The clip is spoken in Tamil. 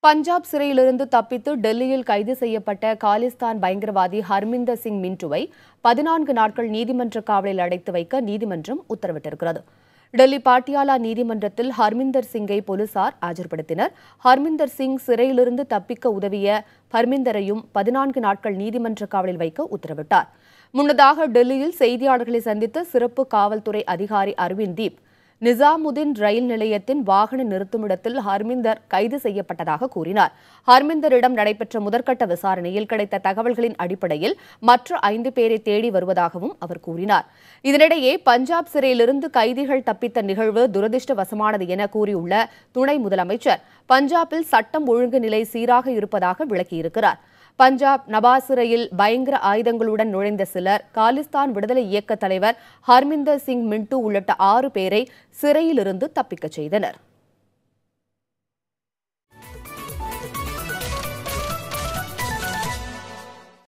பஞ்சாப் சிறையிலிருந்து தப்பித்து டெல்லியில் கைது செய்யப்பட்ட காலிஸ்தான் பயங்கரவாதி ஹர்மிந்தர் சிங் மின்ட்டுவை 14 நாட்கள் நீதிமன்ற காவலில் அடைத்து வைக்க நீதிமன்றம் உத்தரவிட்டிருக்கிறது. டெல்லி பாட்டியாலா நீதிமன்றத்தில் ஹர்மிந்தர் சிங்கை போலீசார் ஆஜர்படுத்தினர். ஹர்மிந்தர் சிங் சிறையிலிருந்து தப்பிக்க உதவிய ஹர்மிந்தரையும் 14 நாட்கள் நீதிமன்ற காவலில் வைக்க உத்தரவிட்டார். முன்னதாக டெல்லியில் செய்தியாளர்களை சந்தித்த சிறப்பு காவல்துறை அதிகாரி அரவிந்த் தீப், நிசாமுதீன் ரயில் நிலையத்தின் வாகன நிறுத்துமிடத்தில் ஹர்மிந்தர் கைது செய்யப்பட்டதாக கூறினார். ஹர்மிந்தரிடம் நடைபெற்ற முதற்கட்ட விசாரணையில் கிடைத்த தகவல்களின் அடிப்படையில் மற்ற 5 பேரை தேடி வருவதாகவும் அவர் கூறினார். இதனிடையே பஞ்சாப் சிறையிலிருந்து கைதிகள் தப்பித்த நிகழ்வு துரதிருஷ்டவசமானது என கூறியுள்ள துணை முதலமைச்சர், பஞ்சாபில் சட்டம் ஒழுங்கு நிலை சீராக இருப்பதாக விளக்கியிருக்கிறார். பஞ்சாப் நவாஸ் சிறையில் பயங்கர ஆயுதங்களுடன் நுழைந்த சிலர் காலிஸ்தான் விடுதலை இயக்க தலைவர் ஹர்மிந்தர் சிங் மின்ட்டு உள்ளிட்ட 6 பேரை சிறையிலிருந்து தப்பிக்கச் செய்தனர்.